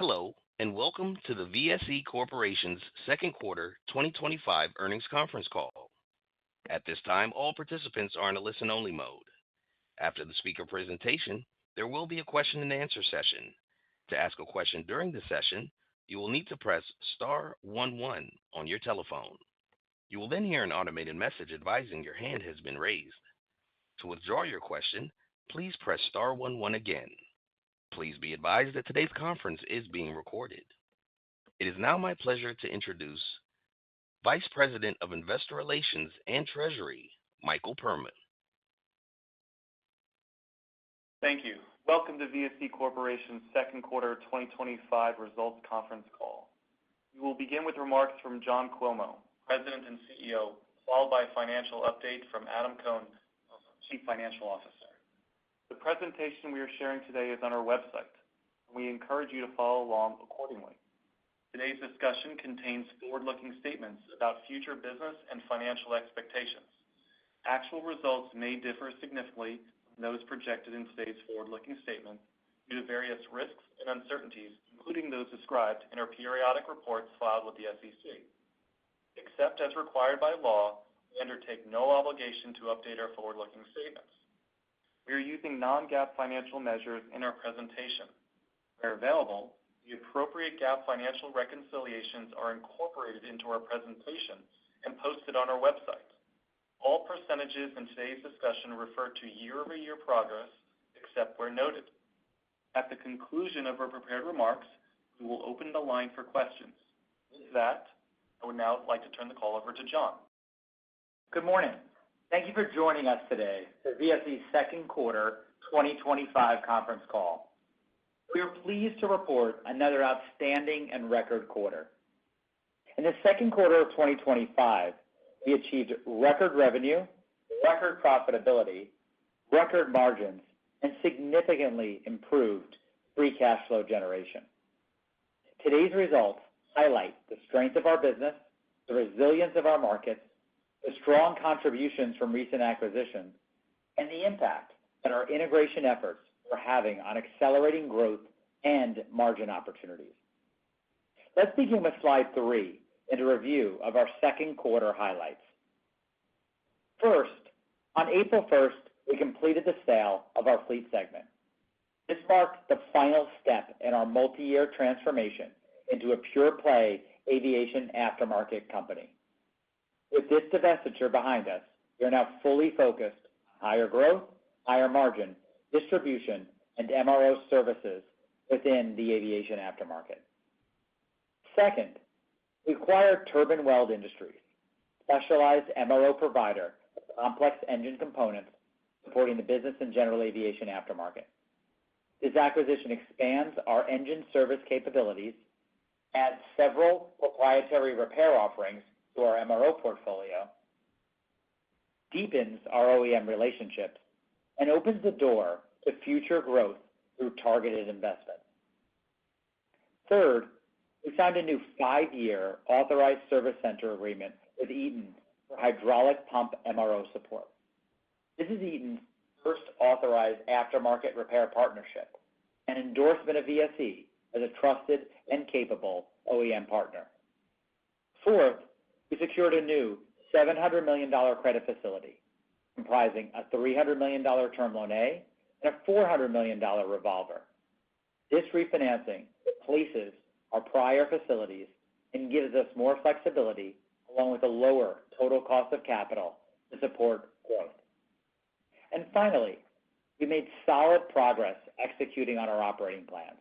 Hello, and welcome to the VSE Corporation's second quarter 2025 earnings conference call. At this time, all participants are in a listen-only mode. After the speaker presentation, there will be a question-and-answer session. To ask a question during the session, you will need to press star 11 on your telephone. You will then hear an automated message advising your hand has been raised. To withdraw your question, please press star 11 again. Please be advised that today's conference is being recorded. It is now my pleasure to introduce Vice President of Investor Relations and Treasury, Michael Perman. Thank you. Welcome to VSE Corporation's second quarter 2025 results conference call. We will begin with remarks from John Cuomo, President and CEO, followed by a financial update from Adam Cohn, Chief Financial Officer. The presentation we are sharing today is on our website, and we encourage you to follow along accordingly. Today's discussion contains forward-looking statements about future business and financial expectations. Actual results may differ significantly from those projected in today's forward-looking statements due to various risks and uncertainties, including those described in our periodic reports filed with the SEC. Except as required by law, we undertake no obligation to update our forward-looking statements. We are using non-GAAP financial measures in our presentation. Where available, the appropriate GAAP financial reconciliations are incorporated into our presentation and posted on our website. All percentages in today's discussion refer to year-over-year progress, except where noted. At the conclusion of our prepared remarks, we will open the line for questions. With that, I would now like to turn the call over to John. Good morning. Thank you for joining us today for VSE's second quarter 2025 conference call. We are pleased to report another outstanding and record quarter. In the second quarter of 2025, we achieved record revenue, record profitability, record margins, and significantly improved free cash flow generation. Today's results highlight the strength of our business, the resilience of our markets, the strong contributions from recent acquisitions, and the impact that our integration efforts are having on accelerating growth and margin opportunities. Let's begin with slide 3 and a review of our second quarter highlights. First, on April 1st, we completed the sale of our fleet segment. This marked the final step in our multi-year transformation into a pure-play aviation aftermarket company. With this divestiture behind us, we are now fully focused on higher growth, higher margin, distribution, and MRO services within the aviation aftermarket. Second, we acquired Turbine Weld Industries, a specialized MRO provider of complex engine components supporting the business and general aviation aftermarket. This acquisition expands our engine service capabilities, adds several proprietary repair offerings to our MRO portfolio, deepens our OEM relationships, and opens the door to future growth through targeted investment. Third, we signed a new 5-year authorized service center agreement with Eaton for hydraulic pump MRO support. This is Eaton's first authorized aftermarket repair partnership, an endorsement of VSE as a trusted and capable OEM partner. Fourth, we secured a new $700 million credit facility, comprising a $300 million term loan A and a $400 million revolver. This refinancing replaces our prior facilities and gives us more flexibility, along with a lower total cost of capital to support growth. And finally, we made solid progress executing on our operating plans,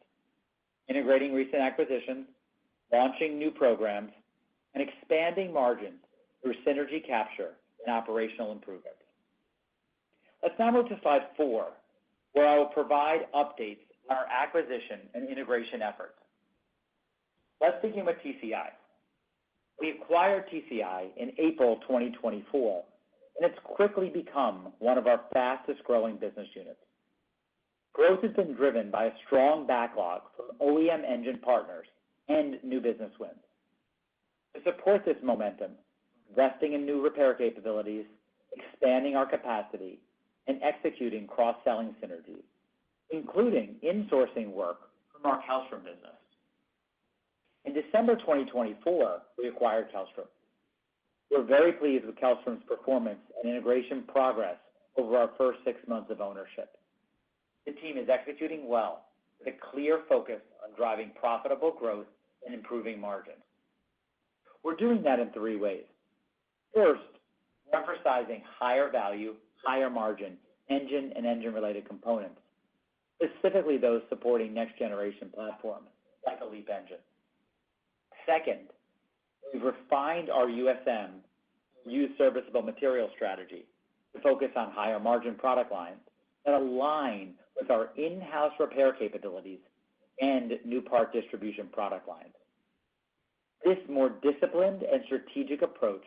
integrating recent acquisitions, launching new programs, and expanding margins through synergy capture and operational improvements. Let's now move to slide 4, where I will provide updates on our acquisition and integration efforts. Let's begin with TCI. We acquired TCI in April 2024, and it's quickly become one of our fastest-growing business units. Growth has been driven by a strong backlog from OEM engine partners and new business wins. To support this momentum, investing in new repair capabilities, expanding our capacity, and executing cross-selling synergies, including insourcing work from our Hellstrom business. In December 2024, we acquired Kellstrom. We're very pleased with Kellstrom's performance and integration progress over our first 6 months of ownership. The team is executing well with a clear focus on driving profitable growth and improving margins. We're doing that in 3 ways. First, we're emphasizing higher value, higher margin engine and engine-related components, specifically those supporting next-generation platforms like the LEAP engine. Second, we've refined our USM, used serviceable material strategy, to focus on higher margin product lines that align with our in-house repair capabilities and new part distribution product lines. This more disciplined and strategic approach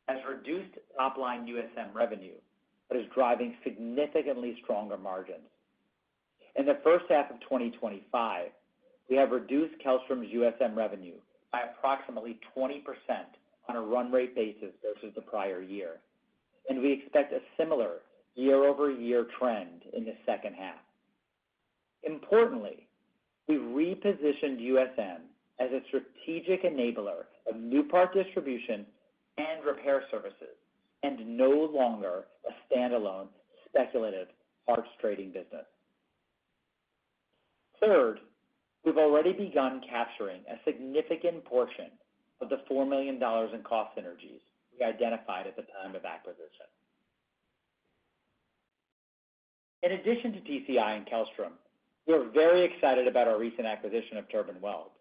has reduced top-line USM revenue, but is driving significantly stronger margins. In the first half of 2025, we have reduced Kellstrom's USM revenue by approximately 20% on a run rate basis versus the prior year, and we expect a similar year-over-year trend in the second half. Importantly, we've repositioned USM as a strategic enabler of new part distribution and repair services, and no longer a standalone speculative parts trading business. Third, we've already begun capturing a significant portion of the $4 million in cost synergies we identified at the time of acquisition. In addition to TCI and Kellstrom, we're very excited about our recent acquisition of Turbine Weld,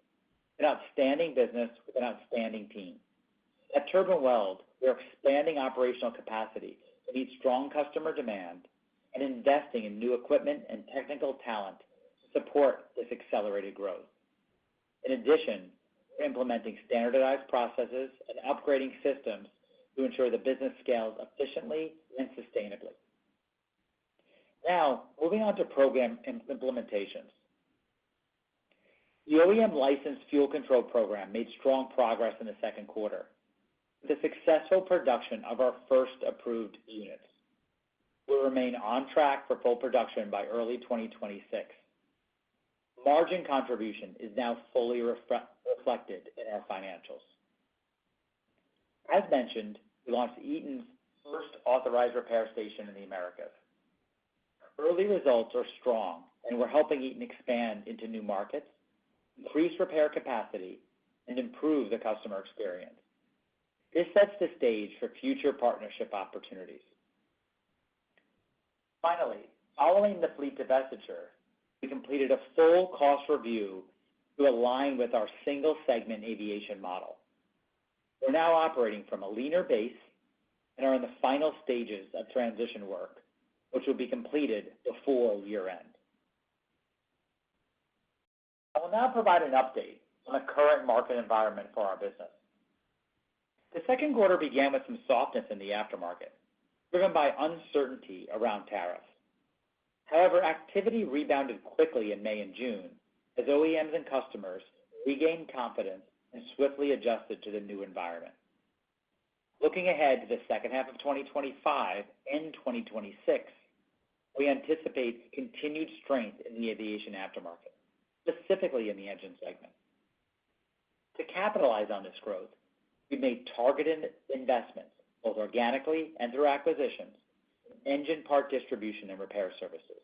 an outstanding business with an outstanding team. At Turbine Weld, we're expanding operational capacity to meet strong customer demand and investing in new equipment and technical talent to support this accelerated growth. In addition, we're implementing standardized processes and upgrading systems to ensure the business scales efficiently and sustainably. Now, moving on to program implementations. The OEM licensed fuel control program made strong progress in the second quarter, with the successful production of our first approved units. We'll remain on track for full production by early 2026. Margin contribution is now fully reflected in our financials. As mentioned, we launched Eaton's first authorized repair station in the Americas. Early results are strong, and we're helping Eaton expand into new markets, increase repair capacity, and improve the customer experience. This sets the stage for future partnership opportunities. Finally, following the fleet divestiture, we completed a full cost review to align with our single-segment aviation model. We're now operating from a leaner base and are in the final stages of transition work, which will be completed before year-end. I will now provide an update on the current market environment for our business. The second quarter began with some softness in the aftermarket, driven by uncertainty around tariffs. However, activity rebounded quickly in May and June as OEMs and customers regained confidence and swiftly adjusted to the new environment. Looking ahead to the second half of 2025 and 2026, we anticipate continued strength in the aviation aftermarket, specifically in the engine segment. To capitalize on this growth, we've made targeted investments, both organically and through acquisitions, in engine part distribution and repair services.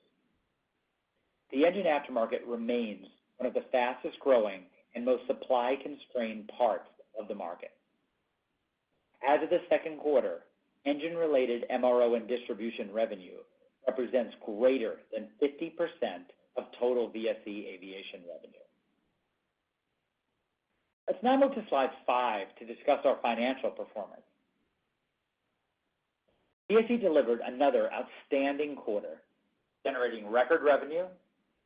The engine aftermarket remains one of the fastest growing and most supply-constrained parts of the market. As of the second quarter, engine-related MRO and distribution revenue represents greater than 50% of total VSE aviation revenue. Let's now move to slide 5 to discuss our financial performance. VSE delivered another outstanding quarter, generating record revenue,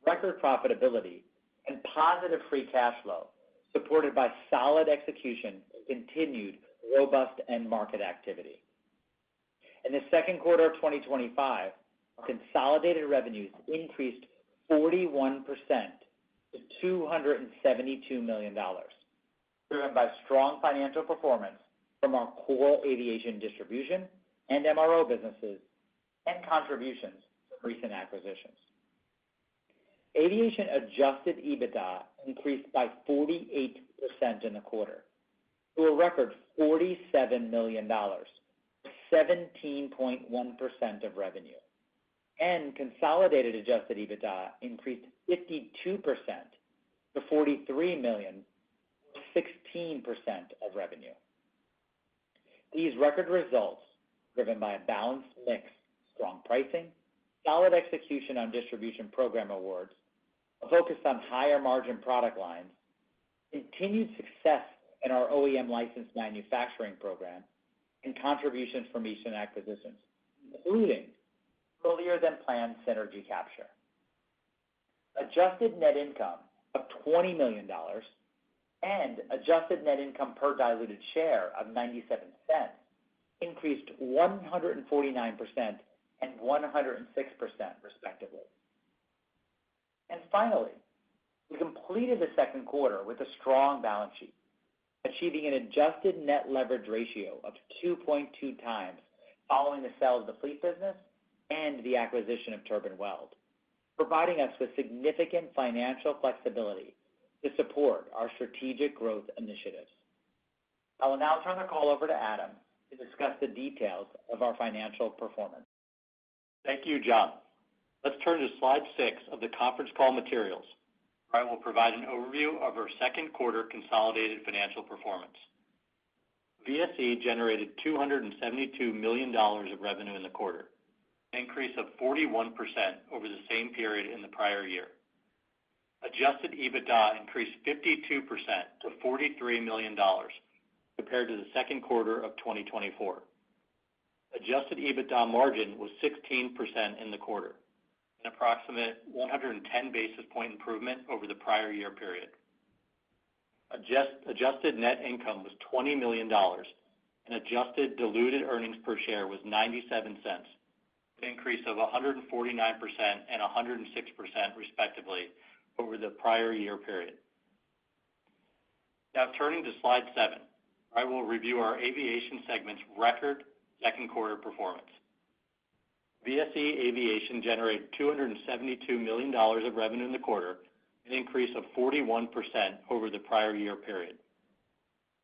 record profitability, and positive free cash flow, supported by solid execution and continued robust end market activity. In the second quarter of 2025, our consolidated revenues increased 41% to $272 million, driven by strong financial performance from our core aviation distribution and MRO businesses and contributions from recent acquisitions. Aviation adjusted EBITDA increased by 48% in the quarter to a record $47 million, 17.1% of revenue, and consolidated adjusted EBITDA increased 52% to $43 million, 16% of revenue. These record results, driven by a balanced mix, strong pricing, solid execution on distribution program awards, a focus on higher margin product lines, continued success in our OEM licensed manufacturing program, and contributions from recent acquisitions, including earlier than planned synergy capture. Adjusted net income of $20 million and adjusted net income per diluted share of 97 cents increased 149% and 106% respectively. And finally, we completed the second quarter with a strong balance sheet, achieving an adjusted net leverage ratio of 2.2 times following the sale of the fleet business and the acquisition of Turbine Weld, providing us with significant financial flexibility to support our strategic growth initiatives. I will now turn the call over to Adam to discuss the details of our financial performance. Thank you, John. Let's turn to slide 6 of the conference call materials, where I will provide an overview of our second quarter consolidated financial performance. VSE generated $272 million of revenue in the quarter, an increase of 41% over the same period in the prior year. Adjusted EBITDA increased 52% to $43 million compared to the second quarter of 2024. Adjusted EBITDA margin was 16% in the quarter, an approximate 110 basis point improvement over the prior year period. Adjusted net income was $20 million, and adjusted diluted earnings per share was 97 cents, an increase of 149% and 106% respectively over the prior year period. Now turning to slide 7, I will review our aviation segment's record second quarter performance. VSE Aviation generated $272 million of revenue in the quarter, an increase of 41% over the prior year period.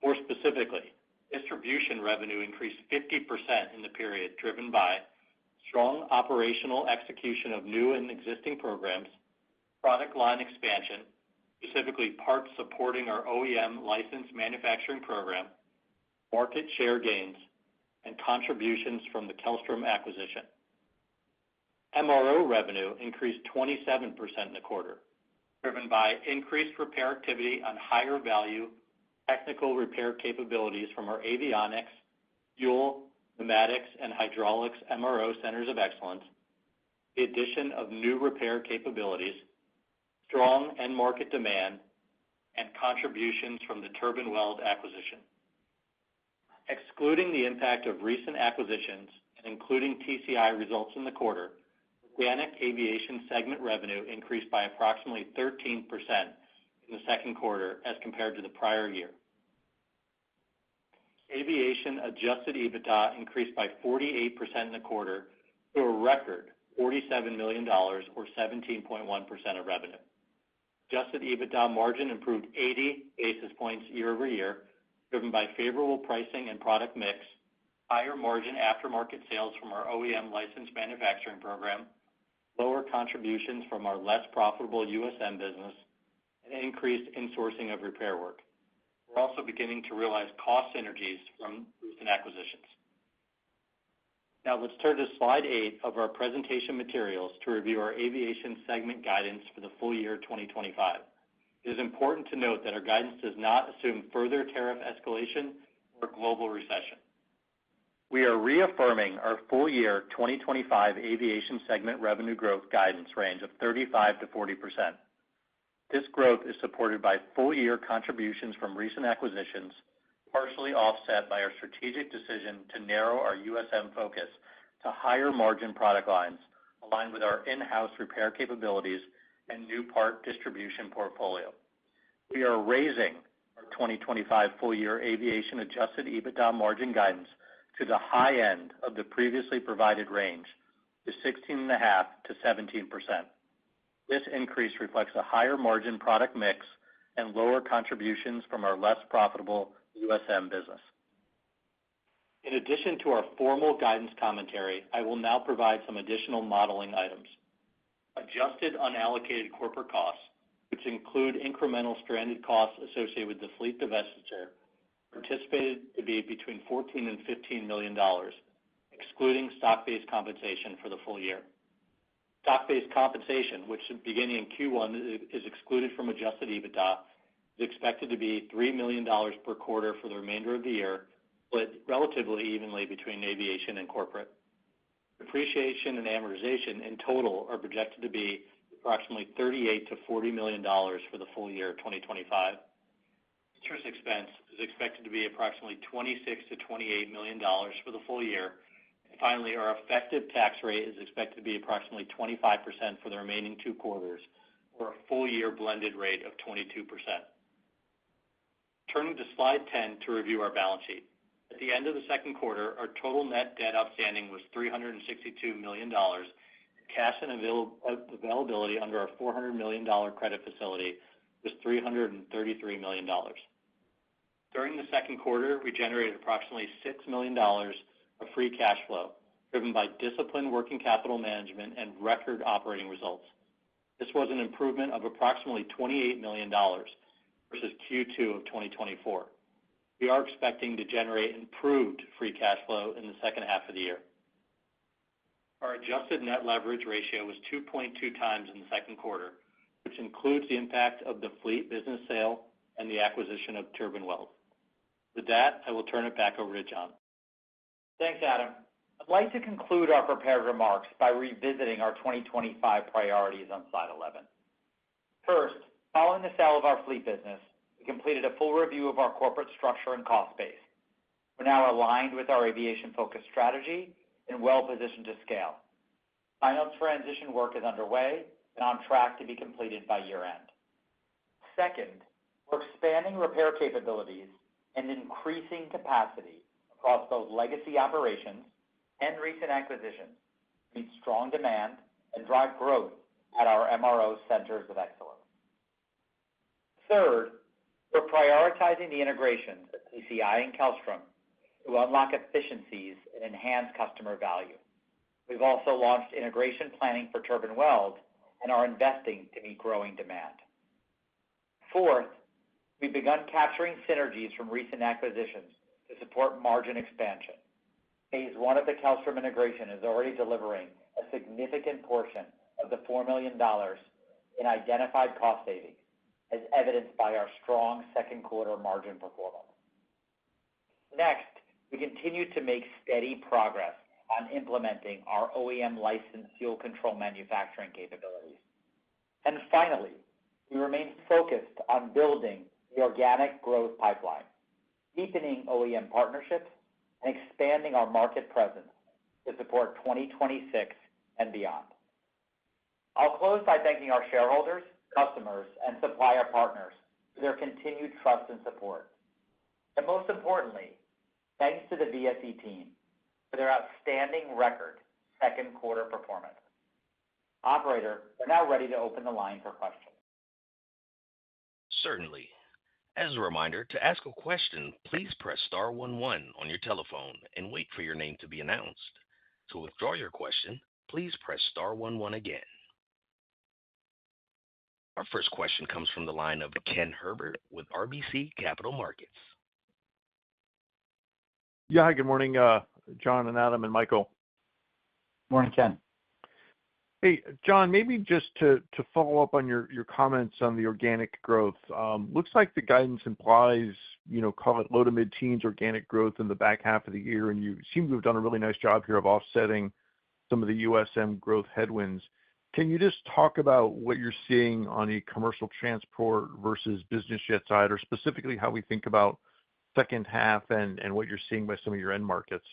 More specifically, distribution revenue increased 50% in the period, driven by strong operational execution of new and existing programs, product line expansion, specifically parts supporting our OEM licensed manufacturing program, market share gains, and contributions from the Kellstrom acquisition. MRO revenue increased 27% in the quarter, driven by increased repair activity on higher value technical repair capabilities from our avionics, fuel, pneumatics, and hydraulics MRO centers of excellence, the addition of new repair capabilities, strong end market demand, and contributions from the Turbine Weld acquisition. Excluding the impact of recent acquisitions and including TCI results in the quarter, organic aviation segment revenue increased by approximately 13% in the second quarter as compared to the prior year. Aviation adjusted EBITDA increased by 48% in the quarter to a record $47 million, or 17.1% of revenue. Adjusted EBITDA margin improved 80 basis points year over year, driven by favorable pricing and product mix, higher margin aftermarket sales from our OEM licensed manufacturing program, lower contributions from our less profitable USM business, and increased insourcing of repair work. We're also beginning to realize cost synergies from recent acquisitions. Now let's turn to slide 8 of our presentation materials to review our aviation segment guidance for the full year 2025. It is important to note that our guidance does not assume further tariff escalation or global recession. We are reaffirming our full year 2025 aviation segment revenue growth guidance range of 35% to 40%. This growth is supported by full year contributions from recent acquisitions, partially offset by our strategic decision to narrow our USM focus to higher margin product lines aligned with our in-house repair capabilities and new part distribution portfolio. We are raising our 2025 full year aviation adjusted EBITDA margin guidance to the high end of the previously provided range to 16.5% to 17%. This increase reflects a higher margin product mix and lower contributions from our less profitable USM business. In addition to our formal guidance commentary, I will now provide some additional modeling items. Adjusted unallocated corporate costs, which include incremental stranded costs associated with the fleet divestiture, are anticipated to be between $14 and $15 million, excluding stock-based compensation for the full year. Stock-based compensation, which beginning in Q1 is excluded from adjusted EBITDA, is expected to be $3 million per quarter for the remainder of the year, split relatively evenly between aviation and corporate. Depreciation and amortization in total are projected to be approximately $38 to $40 million for the full year 2025. Interest expense is expected to be approximately $26 to $28 million for the full year. And finally, our effective tax rate is expected to be approximately 25% for the remaining 2 quarters, or a full year blended rate of 22%. Turning to slide 10 to review our balance sheet. At the end of the second quarter, our total net debt outstanding was $362 million. Cash and availability under our $400 million credit facility was $333 million. During the second quarter, we generated approximately $6 million of free cash flow, driven by disciplined working capital management and record operating results. This was an improvement of approximately $28 million versus Q2 of 2024. We are expecting to generate improved free cash flow in the second half of the year. Our adjusted net leverage ratio was 2.2 times in the second quarter, which includes the impact of the fleet business sale and the acquisition of Turbine Weld. With that, I will turn it back over to John. Thanks, Adam. I'd like to conclude our prepared remarks by revisiting our 2025 priorities on slide 11. First, following the sale of our fleet business, we completed a full review of our corporate structure and cost base. We're now aligned with our aviation-focused strategy and well-positioned to scale. Final transition work is underway and on track to be completed by year-end. Second, we're expanding repair capabilities and increasing capacity across both legacy operations and recent acquisitions to meet strong demand and drive growth at our MRO centers of excellence. Third, we're prioritizing the integrations of CCI and Kellstrom to unlock efficiencies and enhance customer value. We've also launched integration planning for Turbine Weld and are investing to meet growing demand. Fourth, we've begun capturing synergies from recent acquisitions to support margin expansion. Phase 1 of the Kellstrom integration is already delivering a significant portion of the $4 million in identified cost savings, as evidenced by our strong second quarter margin performance. Next, we continue to make steady progress on implementing our OEM licensed fuel control manufacturing capabilities. And finally, we remain focused on building the organic growth pipeline, deepening OEM partnerships, and expanding our market presence to support 2026 and beyond. I'll close by thanking our shareholders, customers, and supplier partners for their continued trust and support. And most importantly, thanks to the VSE team for their outstanding record second quarter performance. Operator, we're now ready to open the line for questions. Certainly. As a reminder, to ask a question, please press star 11 on your telephone and wait for your name to be announced. To withdraw your question, please press star 11 again. Our first question comes from the line of Ken Herbert with RBC Capital Markets. Yeah, hi, good morning, John and Adam and Michael. Morning, Ken. Hey, John, maybe just to follow up on your comments on the organic growth. Looks like the guidance implies, call it low to mid-teens organic growth in the back half of the year, and you seem to have done a really nice job here of offsetting some of the USM growth headwinds. Can you just talk about what you're seeing on the commercial transport versus business jet side, or specifically how we think about second half and what you're seeing by some of your end markets?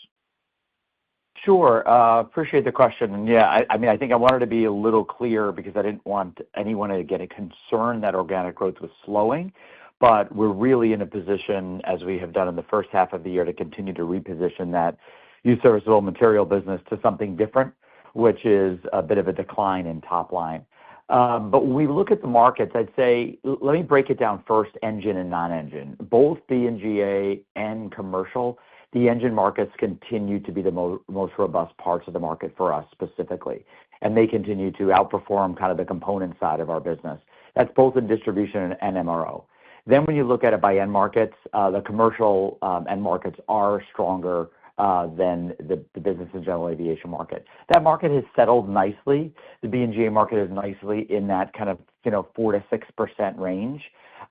Sure. Appreciate the question. And yeah, I think I wanted to be a little clear because I didn't want anyone to get a concern that organic growth was slowing, but we're really in a position, as we have done in the first half of the year, to continue to reposition that used serviceable material business to something different, which is a bit of a decline in top line. But when we look at the markets, I'd say, let me break it down first, engine and non-engine. Both B&GA and commercial, the engine markets continue to be the most robust parts of the market for us specifically, and they continue to outperform kind of the component side of our business. That's both in distribution and MRO. Then when you look at it by end markets, the commercial end markets are stronger than the business and general aviation market. That market has settled nicely. The B&GA market is nicely in that kind of 4 to 6% range,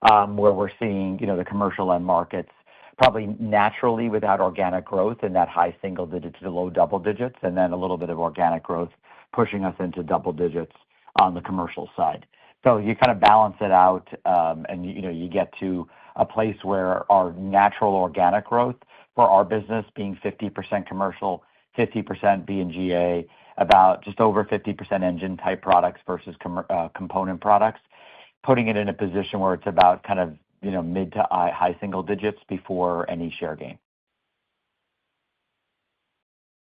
where we're seeing the commercial end markets probably naturally without organic growth in that high single digits to low double digits, and then a little bit of organic growth pushing us into double digits on the commercial side. So you kind of balance it out, and you get to a place where our natural organic growth for our business being 50% commercial, 50% B&GA, about just over 50% engine type products versus component products, putting it in a position where it's about kind of mid to high single digits before any share gain.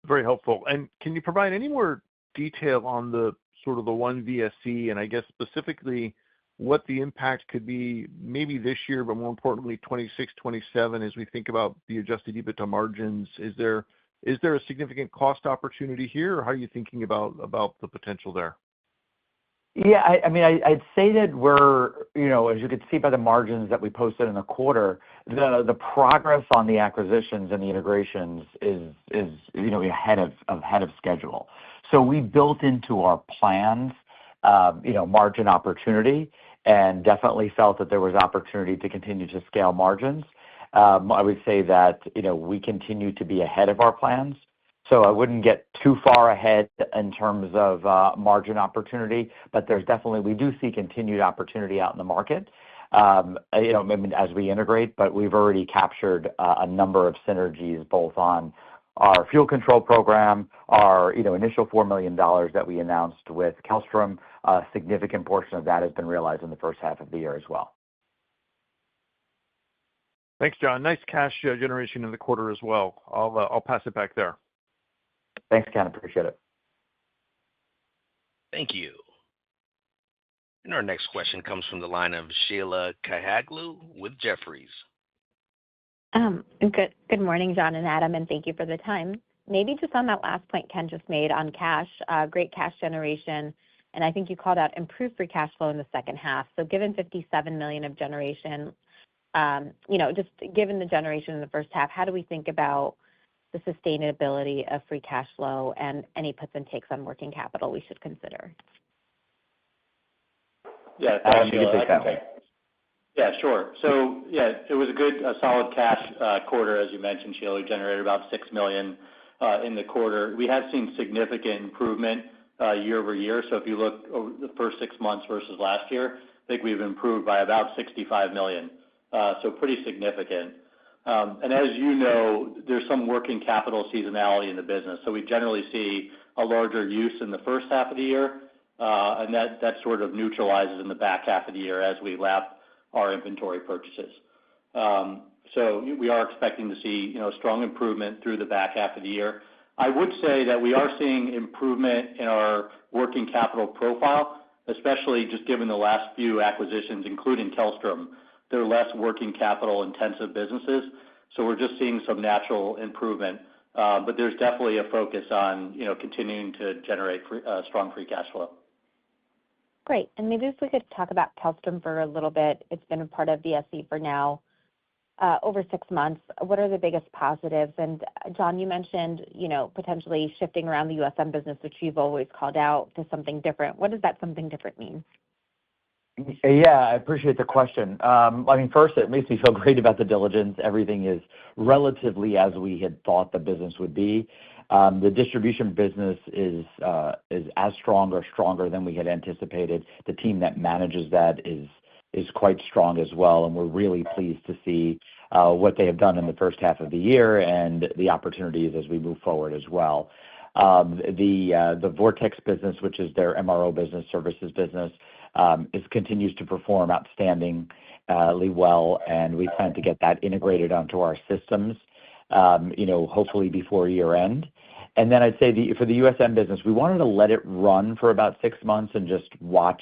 Very helpful. And can you provide any more detail on the sort of the one VSE, and I guess specifically what the impact could be maybe this year, but more importantly, 26, 27, as we think about the adjusted EBITDA margins? Is there a significant cost opportunity here, or how are you thinking about the potential there? Yeah, I mean, I'd say that we're, as you could see by the margins that we posted in the quarter, the progress on the acquisitions and the integrations is ahead of schedule. So we built into our plans, margin opportunity, and definitely felt that there was opportunity to continue to scale margins. I would say that we continue to be ahead of our plans. So I wouldn't get too far ahead in terms of margin opportunity, but we do see continued opportunity out in the market, as we integrate, but we've already captured a number of synergies both on our fuel control program, our initial $4 million that we announced with Kellstrom. A significant portion of that has been realized in the first half of the year as well. Thanks, John. Nice cash generation in the quarter as well. I'll pass it back there. Thanks, Ken. Appreciate it. Thank you. And our next question comes from the line of Sheila Kahyaoglu with Jefferies. Good morning, John and Adam, and thank you for the time. Maybe just on that last point Ken just made on cash, great cash generation, and I think you called out improved free cash flow in the second half. So given $57 million of generation, just given the generation in the first half, how do we think about the sustainability of free cash flow and any puts and takes on working capital we should consider? Yeah, Adam, you can take that one. Yeah, sure. So, it was a solid cash quarter, as you mentioned, Sheila. We generated about $6 million in the quarter. We have seen significant improvement year over year. So if you look over the first 6 months versus last year, I think we've improved by about $65 million. So pretty significant. And as you know, there's some working capital seasonality in the business. So we generally see a larger use in the first half of the year, and that sort of neutralizes in the back half of the year as we lap our inventory purchases. So we are expecting to see strong improvement through the back half of the year. I would say that we are seeing improvement in our working capital profile, especially just given the last few acquisitions, including Kellstrom. They're less working capital intensive businesses, so we're just seeing some natural improvement. But there's definitely a focus on continuing to generate strong free cash flow. Great. And maybe if we could talk about Kellstrom for a little bit. It's been a part of VSE for now over 6 months. What are the biggest positives? And John, you mentioned potentially shifting around the USM business, which you've always called out, to something different. What does that something different mean? Yeah, I appreciate the question. First, it makes me feel great about the diligence. Everything is relatively as we had thought the business would be. The distribution business is as strong or stronger than we had anticipated. The team that manages that is quite strong as well, and we're really pleased to see what they have done in the first half of the year and the opportunities as we move forward as well. The Vortex business, which is their MRO business, services business, continues to perform outstandingly well, and we plan to get that integrated onto our systems, hopefully before year end. And then I'd say for the USM business, we wanted to let it run for about 6 months and just watch,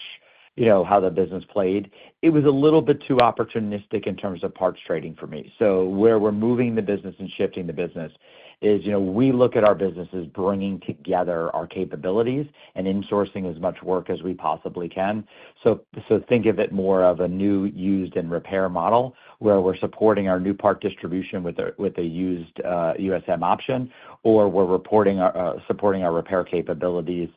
how the business played. It was a little bit too opportunistic in terms of parts trading for me. So where we're moving the business and shifting the business is, we look at our business as bringing together our capabilities and insourcing as much work as we possibly can. So think of it more of a new, used, and repair model where we're supporting our new part distribution with a used USM option, or we're supporting our repair capabilities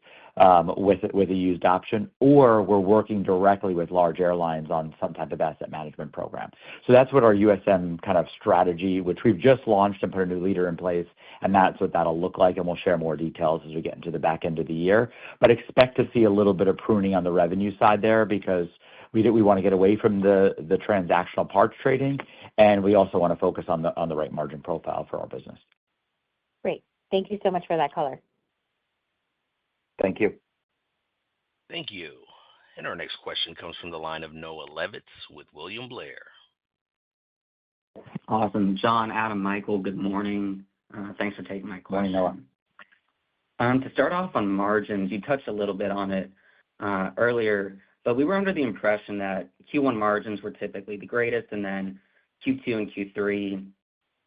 with a used option, or we're working directly with large airlines on some type of asset management program. So that's what our USM kind of strategy, which we've just launched and put a new leader in place, and that's what that'll look like, and we'll share more details as we get into the back end of the year. But expect to see a little bit of pruning on the revenue side there because we want to get away from the transactional parts trading, and we also want to focus on the right margin profile for our business. Great. Thank you so much for that color. Thank you. Thank you. And our next question comes from the line of Noah Levitz with William Blair. Awesome. John, Adam, Michael, good morning. Thanks for taking my question. Morning, Noah. To start off on margins, you touched a little bit on it earlier, but we were under the impression that Q1 margins were typically the greatest, and then Q2 and Q3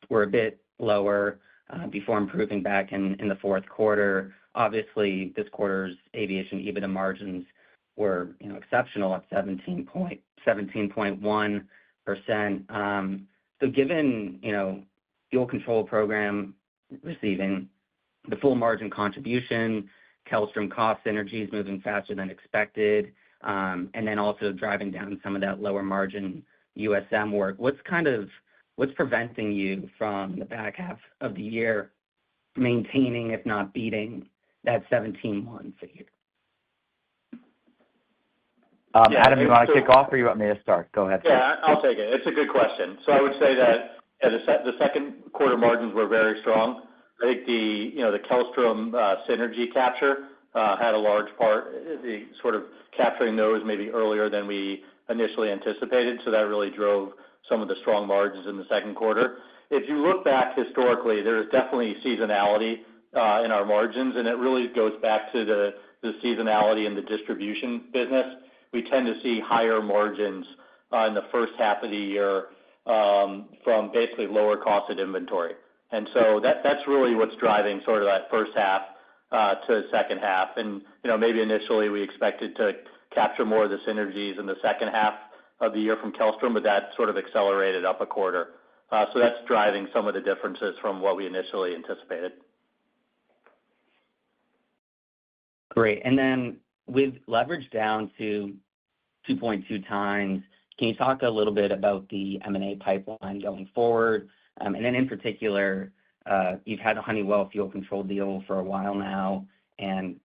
were a bit lower before improving back in the fourth quarter. Obviously, this quarter's aviation EBITDA margins were exceptional at 17.1%. So given fuel control program receiving the full margin contribution, Kellstrom cost synergies moving faster than expected, and then also driving down some of that lower margin USM work, what's preventing you from the back half of the year maintaining, if not beating, that 17.1 figure? Adam, you want to kick off, or you want me to start? Go ahead. Yeah, I'll take it. It's a good question. So I would say that the second quarter margins were very strong. I think the Kellstrom synergy capture had a large part, the sort of capturing those maybe earlier than we initially anticipated. So that really drove some of the strong margins in the second quarter. If you look back historically, there is definitely seasonality in our margins, and it really goes back to the seasonality in the distribution business. We tend to see higher margins in the first half of the year from basically lower cost of inventory. And so that's really what's driving sort of that first half to second half. And maybe initially we expected to capture more of the synergies in the second half of the year from Kellstrom, but that sort of accelerated up a quarter. So that's driving some of the differences from what we initially anticipated. Great. And then with leverage down to 2.2 times, can you talk a little bit about the M&A pipeline going forward? And then in particular, you've had a Honeywell fuel control deal for a while now, and it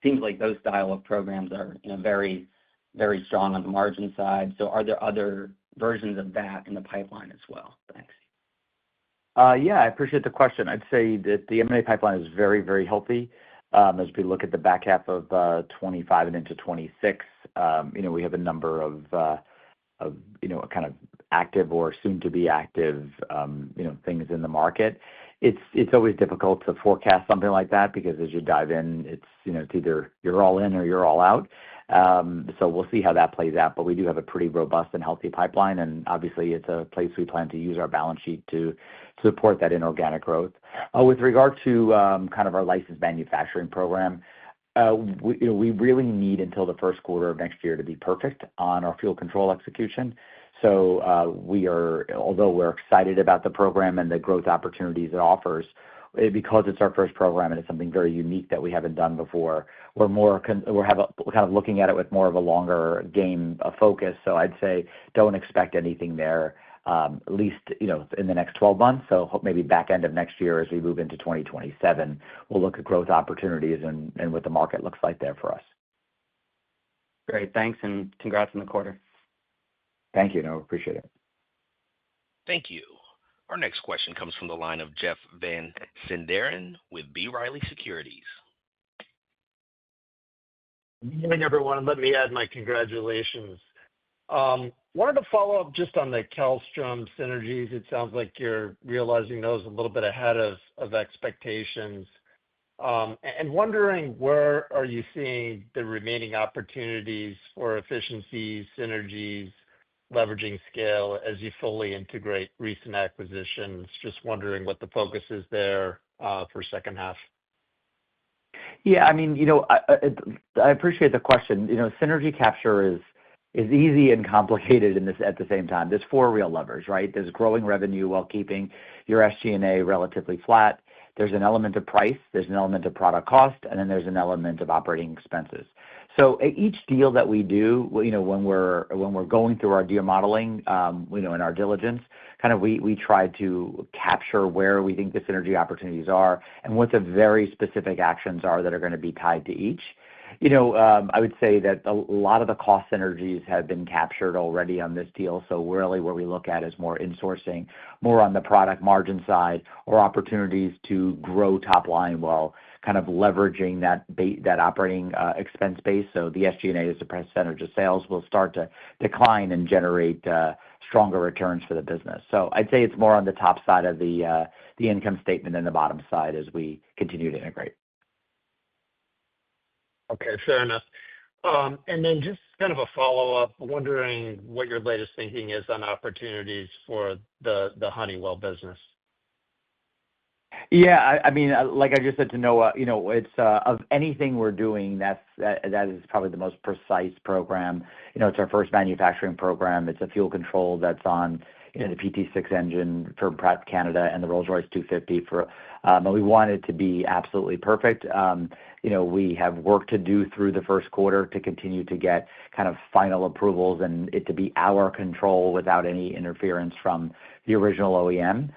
seems like those style of programs are very, very strong on the margin side. So are there other versions of that in the pipeline as well? Thanks. Yeah, I appreciate the question. I'd say that the M&A pipeline is very, very healthy. As we look at the back half of 25 and into 26, we have a number of kind of active or soon to be active, things in the market. It's always difficult to forecast something like that because as you dive in, it's either you're all in or you're all out. So we'll see how that plays out. But we do have a pretty robust and healthy pipeline, and obviously it's a place we plan to use our balance sheet to support that inorganic growth. With regard to kind of our licensed manufacturing program, we really need until the first quarter of next year to be perfect on our fuel control execution. So although we're excited about the program and the growth opportunities it offers, because it's our first program and it's something very unique that we haven't done before, we're kind of looking at it with more of a longer game focus. So I'd say don't expect anything there, at least in the next 12 months. So maybe back end of next year as we move into 2027, we'll look at growth opportunities and what the market looks like there for us. Great. Thanks, and congrats on the quarter. Thank you. No, appreciate it. Thank you. Our next question comes from the line of Jeff Van Sinderen with B. Riley Securities. Good morning, everyone. Let me add my congratulations. Wanted to follow up just on the Kellstrom synergies. It sounds like you're realizing those a little bit ahead of expectations. And wondering where are you seeing the remaining opportunities for efficiencies, synergies, leveraging scale as you fully integrate recent acquisitions? Just wondering what the focus is there for second half. Yeah, I mean, I appreciate the question. Synergy capture is easy and complicated at the same time. There's four real levers, right? There's growing revenue while keeping your SG&A relatively flat. There's an element of price, there's an element of product cost, and then there's an element of operating expenses. So each deal that we do, when we're going through our deal modeling, in our diligence, kind of we try to capture where we think the synergy opportunities are and what the very specific actions are that are going to be tied to each. I would say that a lot of the cost synergies have been captured already on this deal. So really what we look at is more insourcing, more on the product margin side, or opportunities to grow top line while kind of leveraging that operating expense base. So the SG&A as a percentage of sales will start to decline and generate stronger returns for the business. So I'd say it's more on the top side of the income statement than the bottom side as we continue to integrate. Okay, fair enough. And then just kind of a follow-up, wondering what your latest thinking is on opportunities for the Honeywell business. Yeah, I mean, like I just said to Noah, it's of anything we're doing, that is probably the most precise program. It's our first manufacturing program. It's a fuel control that's on the PT6 engine for Pratt Canada and the Rolls-Royce 250 and we want it to be absolutely perfect. We have work to do through the first quarter to continue to get kind of final approvals and it to be our control without any interference from the original OEM.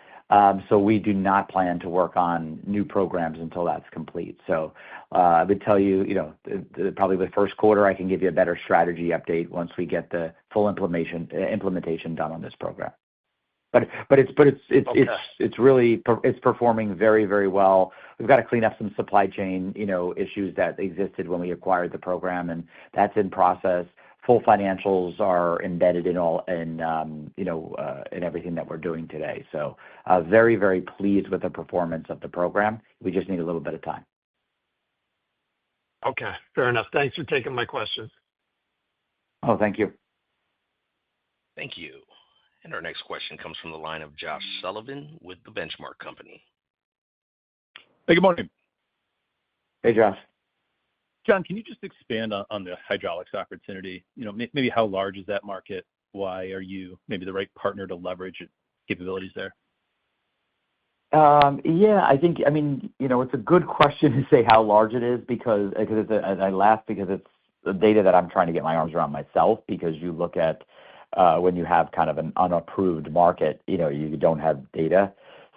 So we do not plan to work on new programs until that's complete. So I would tell you, probably the first quarter, I can give you a better strategy update once we get the full implementation done on this program. But it's really performing very, very well. We've got to clean up some supply chain issues that existed when we acquired the program, and that's in process. Full financials are embedded in everything that we're doing today. So very, very pleased with the performance of the program. We just need a little bit of time. Okay, fair enough. Thanks for taking my questions. Oh, thank you. Thank you. And our next question comes from the line of Josh Sullivan with The Benchmark Company. Hey, good morning. Hey, Josh. John, can you just expand on the hydraulics opportunity? Maybe how large is that market? Why are you maybe the right partner to leverage capabilities there? Yeah, I mean, it's a good question to say how large it is because I laugh because it's the data that I'm trying to get my arms around myself, because you look at when you have kind of an unapproved market, you don't have data.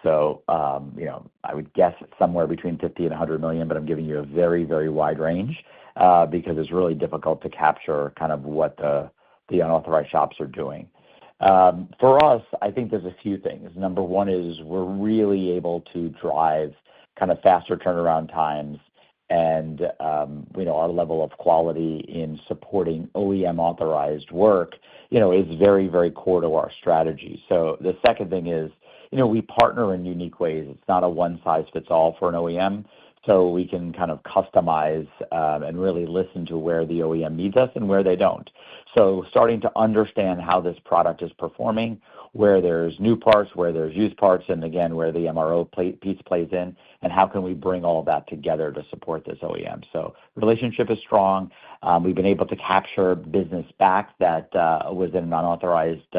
So, I would guess it's somewhere between 50 and 100 million, but I'm giving you a very, very wide range because it's really difficult to capture kind of what the unauthorized shops are doing. For us, I think there's a few things. Number one is we're really able to drive kind of faster turnaround times, and our level of quality in supporting OEM authorized work, is very, very core to our strategy. So the second thing is, we partner in unique ways. It's not a one-size-fits-all for an OEM, so we can kind of customize and really listen to where the OEM needs us and where they don't. So starting to understand how this product is performing, where there's new parts, where there's used parts, and again, where the MRO piece plays in, and how can we bring all of that together to support this OEM. So the relationship is strong. We've been able to capture business back that was in an unauthorized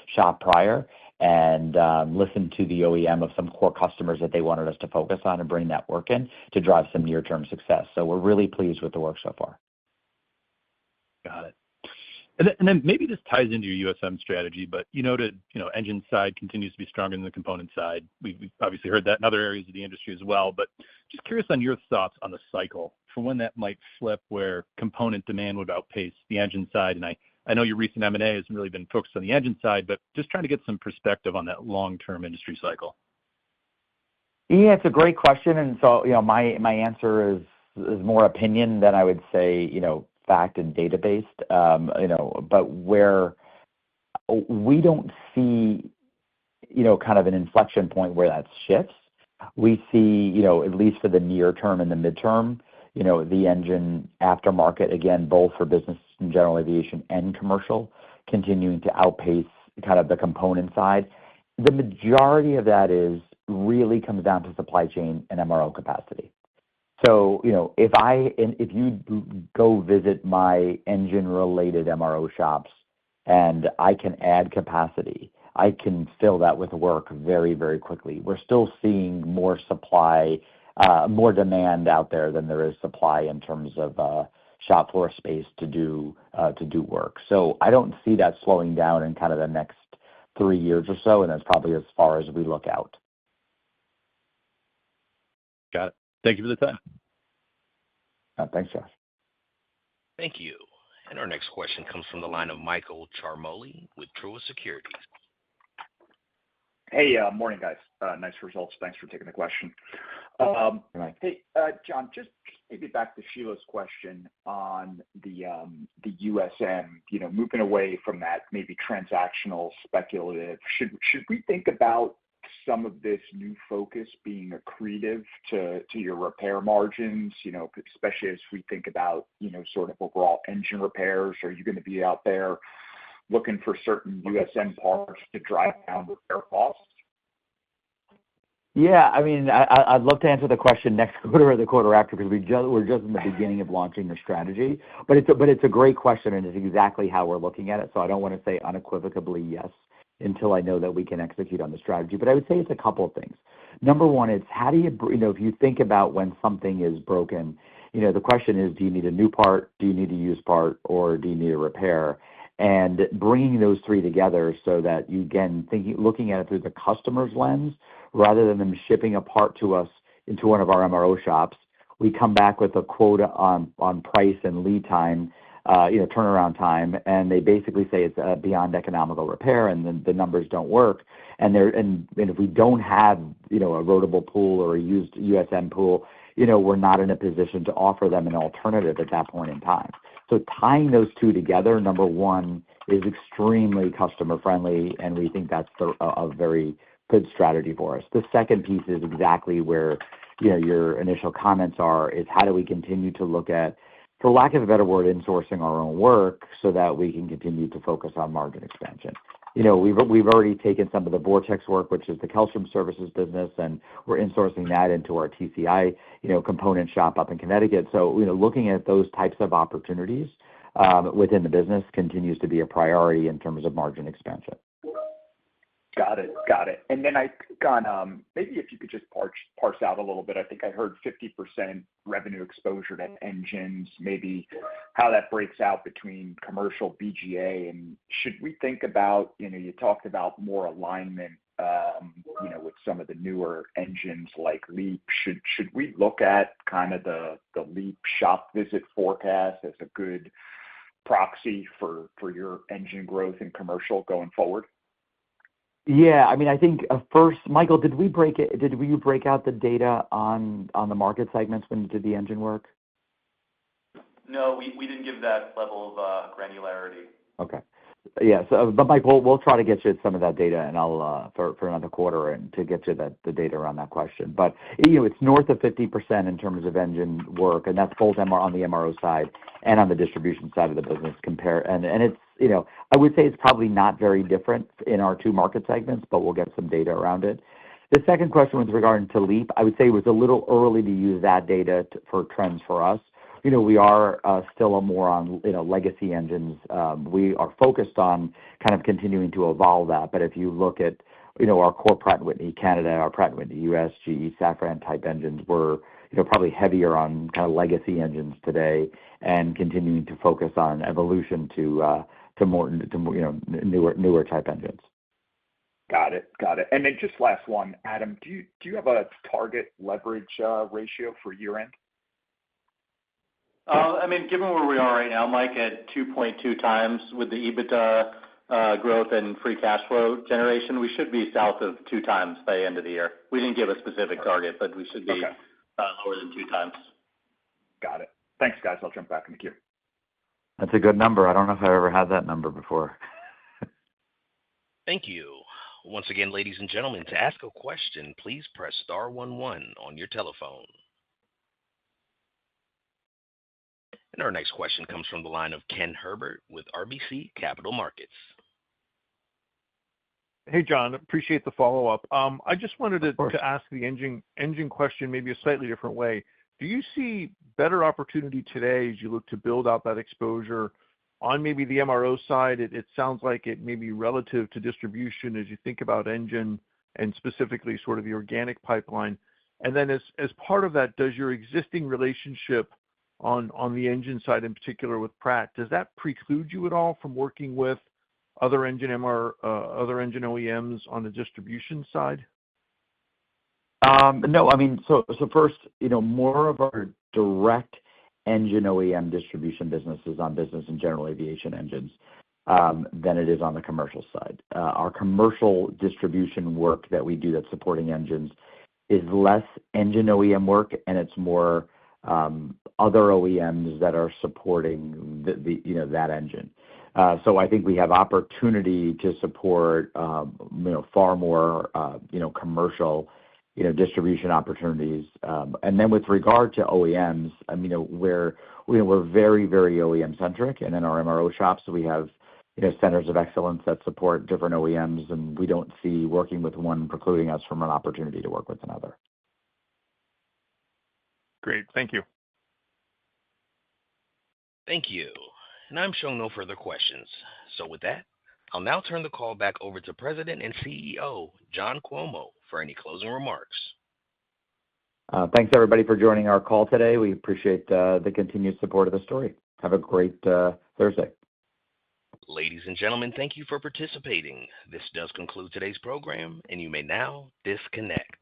shop prior, and listen to the OEM of some core customers that they wanted us to focus on and bring that work in to drive some near-term success. So we're really pleased with the work so far. Got it. And then maybe this ties into your USM strategy, but you noted, engine side continues to be stronger than the component side. We've obviously heard that in other areas of the industry as well, but just curious on your thoughts on the cycle for when that might flip, where component demand would outpace the engine side. And I know your recent M&A has really been focused on the engine side, but just trying to get some perspective on that long-term industry cycle. Yeah, it's a great question. And so, my answer is more opinion than I would say, fact and data-based, but where we don't see, kind of an inflection point where that shifts. We see, at least for the near term and the midterm, the engine aftermarket, again, both for business and general aviation and commercial, continuing to outpace kind of the component side. The majority of that really comes down to supply chain and MRO capacity. So, if you go visit my engine-related MRO shops and I can add capacity, I can fill that with work very, very quickly. We're still seeing more supply, more demand out there than there is supply in terms of shop floor space to do work. So I don't see that slowing down in kind of the next 3 years or so, and that's probably as far as we look out. Got it. Thank you for the time. Thanks, Josh. Thank you. And our next question comes from the line of Michael Ciarmoli with Truist Securities. Hey, morning, guys. Nice results. Thanks for taking the question. Hey, John, just maybe back to Sheila's question on the USM, moving away from that maybe transactional speculative. Should we think about some of this new focus being accretive to your repair margins, especially as we think about, sort of overall engine repairs? Are you going to be out there looking for certain USM parts to drive down repair costs? Yeah, I mean, I'd love to answer the question next quarter or the quarter after, because we're just in the beginning of launching the strategy. But it's a great question, and it's exactly how we're looking at it. So I don't want to say unequivocally yes until I know that we can execute on the strategy. But I would say it's a couple of things. Number one, it's how do you, if you think about when something is broken, the question is, do you need a new part, do you need a used part, or do you need a repair? And bringing those three together so that you, again, looking at it through the customer's lens, rather than them shipping a part to us into one of our MRO shops, we come back with a quote on price and lead time, turnaround time, and they basically say it's beyond economical repair, and then the numbers don't work. And if we don't have a rotable pool or a used USM pool, we're not in a position to offer them an alternative at that point in time. So tying those two together, number one, is extremely customer friendly, and we think that's a very good strategy for us. The second piece is exactly where your initial comments are, is how do we continue to look at, for lack of a better word, insourcing our own work so that we can continue to focus on margin expansion. We've already taken some of the Vortex work, which is the Kellstrom Services business, and we're insourcing that into our TCI, component shop up in Connecticut. So, looking at those types of opportunities within the business continues to be a priority in terms of margin expansion. Got it. And then I think on, maybe if you could just parse out a little bit, I think I heard 50% revenue exposure to engines, maybe how that breaks out between commercial BGA, and should we think about, you talked about more alignment, with some of the newer engines like LEAP. Should we look at kind of the LEAP shop visit forecast as a good proxy for your engine growth in commercial going forward? Yeah, I mean, I think first, Michael, did you break out the data on the market segments when you did the engine work? No, we didn't give that level of granularity. Okay. Yeah. So, but Mike, we'll try to get you some of that data, and I'll for another quarter, and to get you the data around that question. But it's north of 50% in terms of engine work, and that's both on the MRO side and on the distribution side of the business. And it's I would say it's probably not very different in our two market segments, but we'll get some data around it. The second question with regard to LEAP, I would say it was a little early to use that data for trends for us. We are still more on legacy engines. We are focused on kind of continuing to evolve that. But if you look at our core Pratt & Whitney Canada, our Pratt & Whitney US, GE, Safran type engines, we're probably heavier on kind of legacy engines today, and continuing to focus on evolution to more newer type engines. Got it. And then just last one, Adam, do you have a target leverage ratio for year end? I mean, given where we are right now, Mike, at 2.2 times with the EBITDA growth and free cash flow generation, we should be south of 2 times by the end of the year. We didn't give a specific target, but we should be lower than 2 times. Got it. Thanks, guys. I'll jump back in the queue. That's a good number. I don't know if I ever had that number before. Thank you. Once again, ladies and gentlemen, to ask a question, please press star 11 on your telephone. And our next question comes from the line of Ken Herbert with RBC Capital Markets. Hey, John, appreciate the follow-up. I just wanted to ask the engine question maybe a slightly different way. Do you see better opportunity today as you look to build out that exposure on maybe the MRO side? It sounds like it may be relative to distribution as you think about engine and specifically sort of the organic pipeline. And then as part of that, does your existing relationship on the engine side in particular with Pratt, does that preclude you at all from working with other engine OEMs on the distribution side? No, I mean, so first, more of our direct engine OEM distribution business is on business and general aviation engines than it is on the commercial side. Our commercial distribution work that we do that's supporting engines is less engine OEM work, and it's more other OEMs that are supporting that engine. So I think we have opportunity to support far more commercial distribution opportunities. And then with regard to OEMs, I mean, we're very, very OEM centric, and in our MRO shops we have centers of excellence that support different OEMs, and we don't see working with one precluding us from an opportunity to work with another. Great, thank you. Thank you. And I'm showing no further questions. So with that, I'll now turn the call back over to President and CEO John Cuomo for any closing remarks. Thanks, everybody, for joining our call today. We appreciate the continued support of the story. Have a great Thursday. Ladies and gentlemen, thank you for participating. This does conclude today's program, and you may now disconnect.